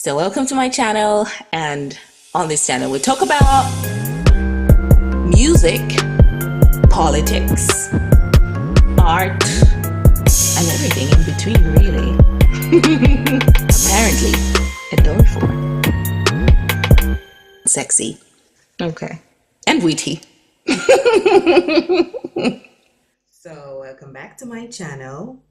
So welcome to my channel, and on this channel we talk about music, politics, art, and everything in between really. Apparently adorable, sexy, okay, and witty. So welcome back to my channel,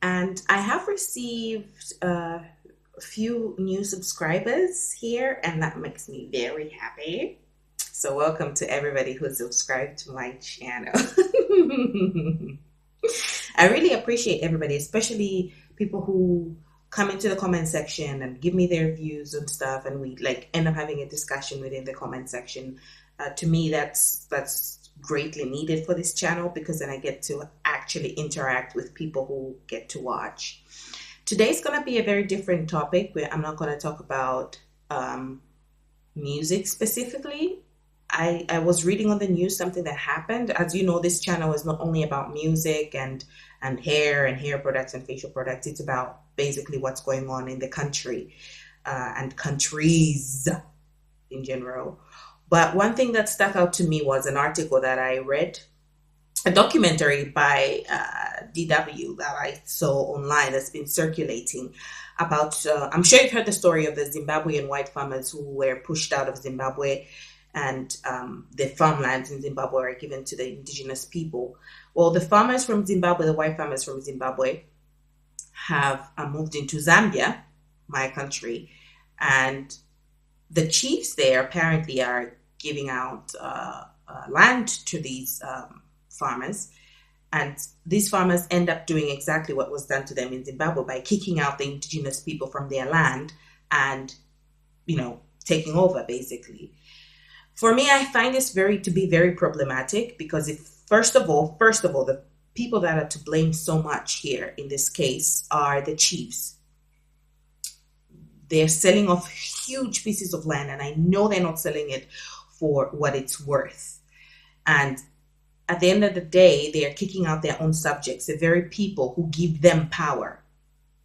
and I have received a few new subscribers here, and that makes me very happy. So welcome to everybody who subscribed to my channel. I really appreciate everybody, especially people who come into the comment section and give me their views and stuff, and we like end up having a discussion within the comment section. To me, that's greatly needed for this channel, because then I get to actually interact with people who get to watch. Today's going to be a very different topic, where I'm not going to talk about music specifically. I was reading on the news something that happened. As you know, this channel is not only about music and hair products and facial products. It's about basically what's going on in the country and countries in general. But one thing that stuck out to me was an article that I read, a documentary by DW that I saw online that's been circulating about, I'm sure you've heard the story of the Zimbabwean white farmers who were pushed out of Zimbabwe, and the farmlands in Zimbabwe are given to the indigenous people. Well, the farmers from Zimbabwe, the white farmers from Zimbabwe, have moved into Zambia, my country, and the chiefs there apparently are giving out land to these farmers, and these farmers end up doing exactly what was done to them in Zimbabwe by kicking out the indigenous people from their land and, taking over basically. For me, I find this to be very problematic, because if first of all, the people that are to blame so much here in this case are the chiefs. They're selling off huge pieces of land, and I know they're not selling it for what it's worth. And at the end of the day, they are kicking out their own subjects, the very people who give them power.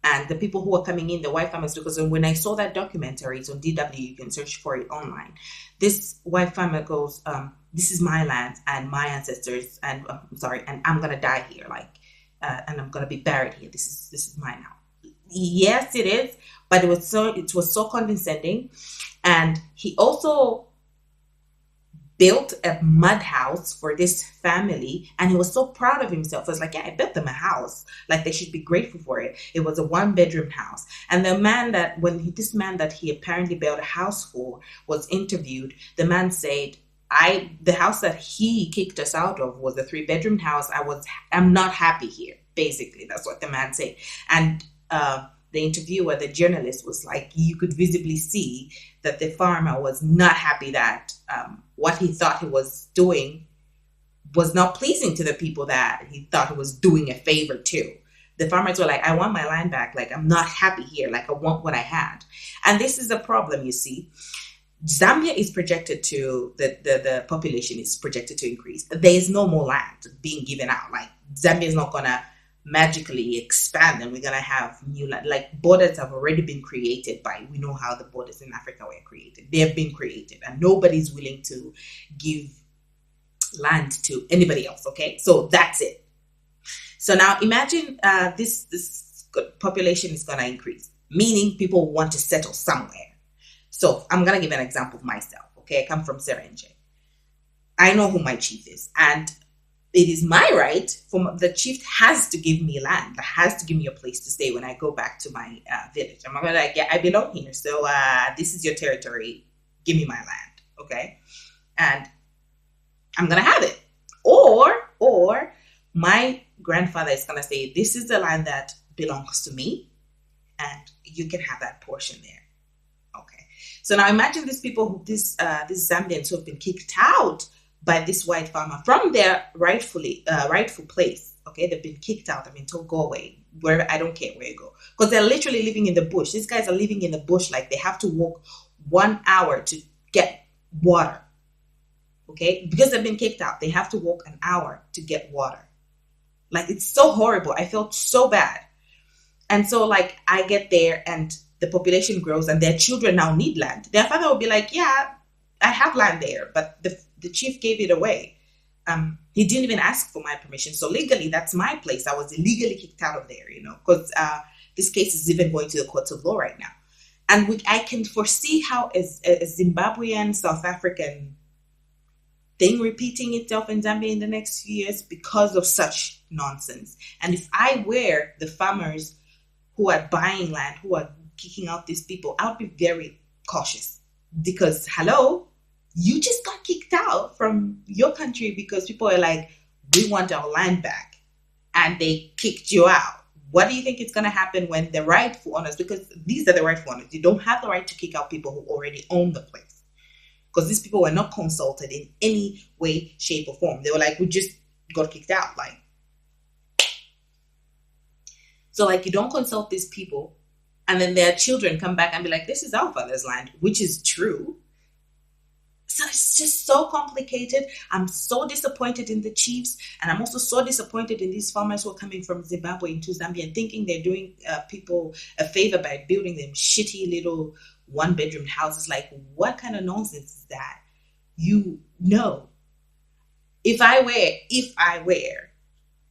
And the people who are coming in, the white farmers, because when I saw that documentary, it's on DW, you can search for it online. This white farmer goes, this is my land and my ancestors, and and I'm going to die here, and I'm going to be buried here. This is mine now. Yes, it is, but it was so condescending. And he also built a mud house for this family, and he was so proud of himself. I was like, yeah, I built them a house, like they should be grateful for it. It was a 1-bedroom house. And the man that he apparently built a house for was interviewed, the man said, the house that he kicked us out of was a 3-bedroom house. I'm not happy here. Basically, that's what the man said. And the interviewer, the journalist, was like, you could visibly see that the farmer was not happy that what he thought he was doing was not pleasing to the people that he thought he was doing a favor to. The farmers were like, I want my land back. Like, I'm not happy here. Like, I want what I had. And this is the problem, you see. Zambia is projected to, the population is projected to increase. There is no more land being given out. Like, Zambia is not going to magically expand, and we're going to have new land. Like, borders have already been created we know how the borders in Africa were created. They have been created, and nobody's willing to give land to anybody else. Okay, so that's it. So now imagine this population is going to increase, meaning people want to settle somewhere. So I'm going to give an example of myself. Okay, I come from Serenge. I know who my chief is, and it is my right for the chief has to give me land, has to give me a place to stay when I go back to my village. I'm not gonna like, yeah, I belong here, so this is your territory. Give me my land, okay? And I'm gonna have it. Or my grandfather is gonna say, this is the land that belongs to me, and you can have that portion there. Okay. So now imagine these people these Zambians who have been kicked out by this white farmer from their rightful place. Okay, they've been kicked out. They've been told, go away, wherever. I don't care where you go, because they're literally living in the bush. These guys are living in the bush, like they have to walk 1 hour to get water. Okay, because they've been kicked out, they have to walk an hour to get water. Like, it's so horrible. I felt so bad. And so, like, I get there, and the population grows and their children now need land, their father will be like, yeah, I have land there, but the chief gave it away. He didn't even ask for my permission. So legally, that's my place. I was illegally kicked out of there, because this case is even going to the courts of law right now. And I can foresee how a Zimbabwean, South African thing repeating itself in Zambia in the next few years because of such nonsense. And if I were the farmers who are buying land, who are kicking out these people, I would be very cautious because, hello, you just got kicked out from your country because people are like, we want our land back, and they kicked you out. What do you think is going to happen when the rightful owners, because these are the rightful owners, you don't have the right to kick out people who already own the place, because these people were not consulted in any way, shape, or form. They were like, we just got kicked out. So you don't consult these people, and then their children come back and be like, this is our father's land, which is true. So it's just so complicated. I'm so disappointed in the Chiefs, and I'm also so disappointed in these farmers who are coming from Zimbabwe into Zambia and thinking they're doing people a favor by building them shitty little one-bedroom houses. Like, what kind of nonsense is that? If I were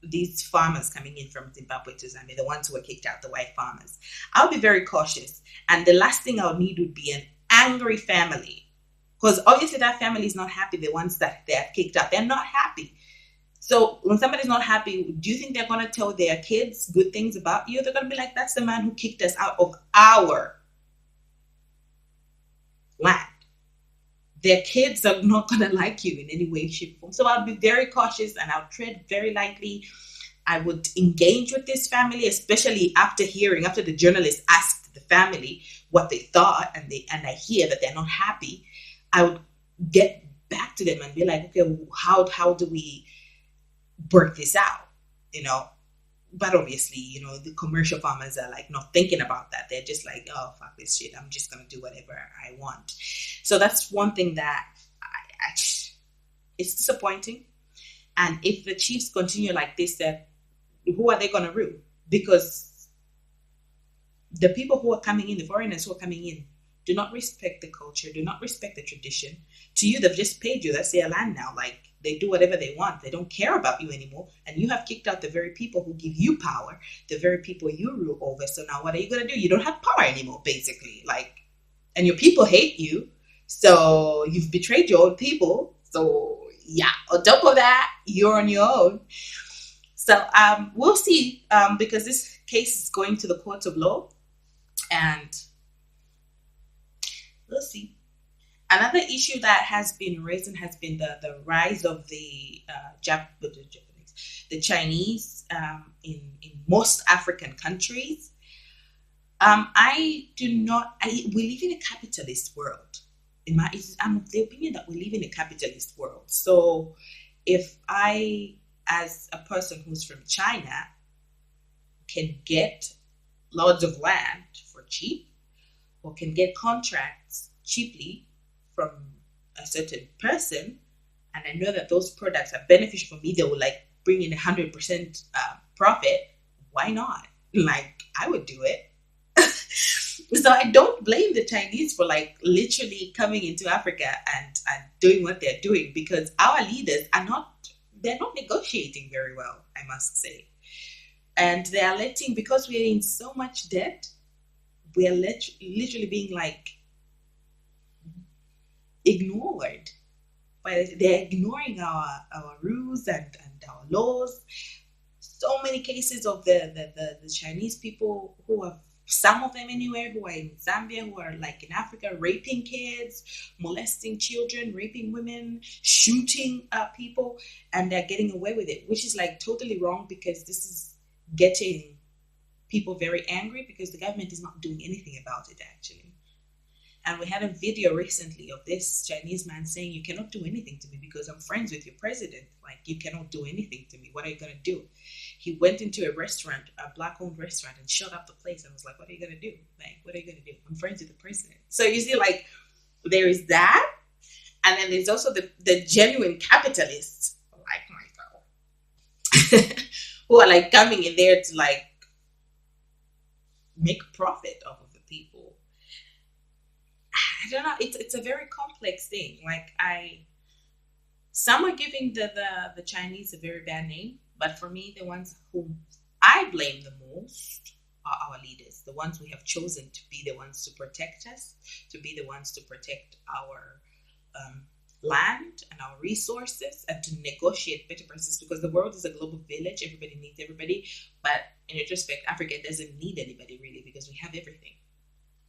these farmers coming in from Zimbabwe to Zambia, the ones who were kicked out, the white farmers, I would be very cautious. And the last thing I would need would be an angry family. Because obviously that family is not happy. The ones that they have kicked out, they're not happy. So when somebody's not happy, do you think they're going to tell their kids good things about you? They're going to be like, that's the man who kicked us out of our land. Their kids are not going to like you in any way, shape, or form. So I'll be very cautious and I'll tread very lightly. I would engage with this family, especially after the journalist asked the family what they thought, and I hear that they're not happy. I would get back to them and be like, okay, how do we work this out? But obviously, the commercial farmers are not thinking about that. They're just like, oh, fuck this shit. I'm just going to do whatever I want. So that's one thing that it's disappointing. And if the Chiefs continue like this, who are they going to root? Because the people who are coming in, the foreigners who are coming in, do not respect the culture, do not respect the tradition. To you, they've just paid you. That's their land now. They do whatever they want. They don't care about you anymore. And you have kicked out the very people who give you power, the very people you rule over. So now what are you going to do? You don't have power anymore, basically. And your people hate you. So you've betrayed your own people. So yeah, on top of that, you're on your own. So we'll see, because this case is going to the courts of law, and we'll see. Another issue that has been raised has been the rise of the Chinese in most African countries. We live in a capitalist world. I'm of the opinion that we live in a capitalist world. So if I, as a person who's from China, can get lots of land for cheap, or can get contracts cheaply from a certain person, and I know that those products are beneficial for me, they will bring in 100% profit, why not? I would do it. So I don't blame the Chinese for literally coming into Africa and doing what they're doing, because our leaders they're not negotiating very well, I must say. And they are because we're in so much debt, we are literally being ignored. They're ignoring our rules and our laws. So many cases of the Chinese people who are, some of them anyway, who are in Zambia, who are in Africa, raping kids, molesting children, raping women, shooting people, and they're getting away with it, which is totally wrong, because this is getting people very angry, because the government is not doing anything about it, actually. And we had a video recently of this Chinese man saying, you cannot do anything to me because I'm friends with your president. You cannot do anything to me. What are you going to do? He went into a restaurant, a black-owned restaurant, and shut up the place and was like, what are you going to do? What are you going to do? I'm friends with the president. So you see, there is that. And then there's also the genuine capitalists like myself who are coming in there to make profit off of the people. I don't know. It's a very complex thing. Like some are giving the Chinese a very bad name, but for me, the ones whom I blame the most are our leaders, the ones we have chosen to be the ones to protect us, to be the ones to protect our um, land and our resources, and to negotiate better prices. Because the world is a global village, everybody needs everybody. But in retrospect, Africa doesn't need anybody really because we have everything.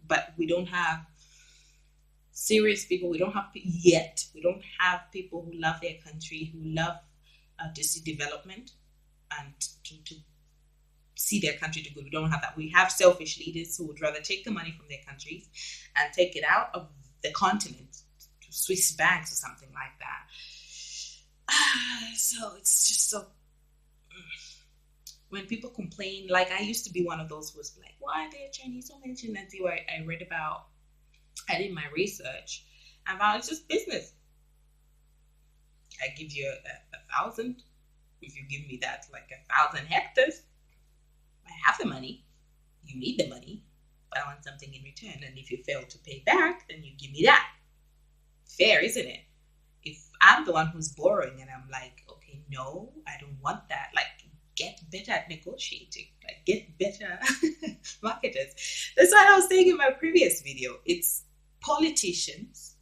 But we don't have serious people. We don't have yet. We don't have people who love their country, who love to see development and to see their country do good. We don't have that. We have selfish leaders who would rather take the money from their countries and take it out of the continent to Swiss banks or something like that. So it's just so. When people complain, like I used to be one of those who was like, why are there Chinese so mentioned? And see what I read about. I did my research and found it's just business. I give you a thousand. If you give me that, like 1,000 hectares, I have the money. You need the money, but I want something in return. And if you fail to pay back, then you give me that. Fair, isn't it? If I'm the one who's borrowing and I'm like, okay, no, I don't want that. Like, get better at negotiating. Like, get better marketers. That's what I was saying in my previous video. It's politicians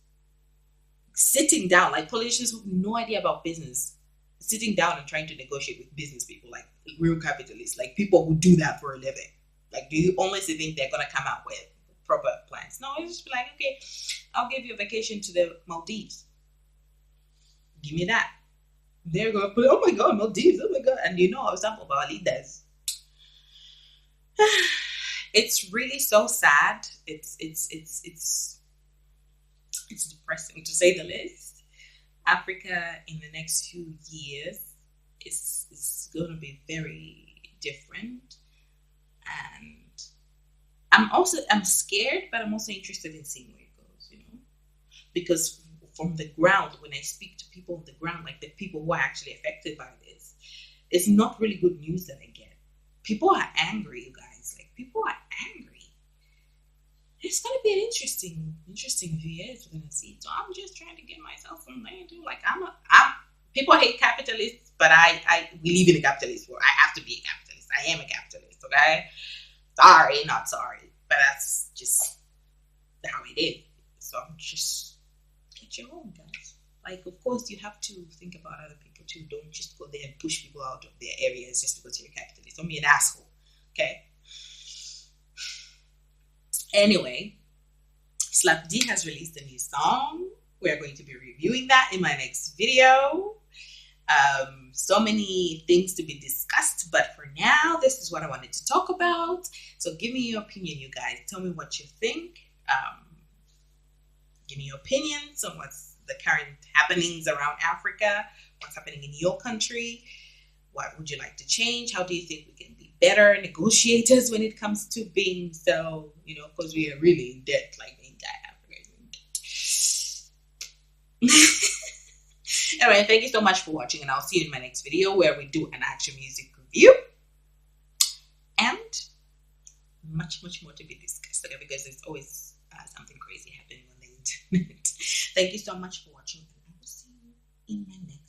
sitting down, like politicians who have no idea about business, sitting down and trying to negotiate with business people, like real capitalists, like people who do that for a living. Like, do you honestly think they're gonna come out with proper plans? No, it's just be like, okay, I'll give you a vacation to the Maldives. Give me that. They're gonna put, oh my god, Maldives, oh my god, and you know, some of our leaders. It's really so sad. It's depressing to say the least. Africa in the next few years is going to be very different, and I'm scared, but I'm also interested in seeing where it goes. You know, because from the ground, when I speak to people on the ground, like the people who are actually affected by this, it's not really good news that I get. People are angry, you guys. Like people are angry. It's gonna be an interesting few years we're gonna see. So I'm just trying to get myself from there too. Like I'm people hate capitalists, but we live in a capitalist world. I have to be a capitalist. I am a capitalist, okay? Sorry, not sorry. But that's just how it is. So I'm just get your own, guys. Like of course you have to think about other people too. Don't just go there and push people out of their areas just because you're a capitalist. Don't be an asshole. Okay? Anyway, Slap D has released a new song. We're going to be reviewing that in my next video. So many things to be discussed, but for now, this is what I wanted to talk about. So give me your opinion, you guys. Tell me what you think. Give me your opinions on what's the current happenings around Africa, what's happening in your country. What would you like to change? How do you think we can be better negotiators when it comes to being so, because we are really in debt, like the entire Africa is in debt. Anyway, thank you so much for watching, and I'll see you in my next video where we do an action music review and much more to be discussed, okay, because there's always something crazy happening on the internet. Thank you so much for watching, and I will see you in my next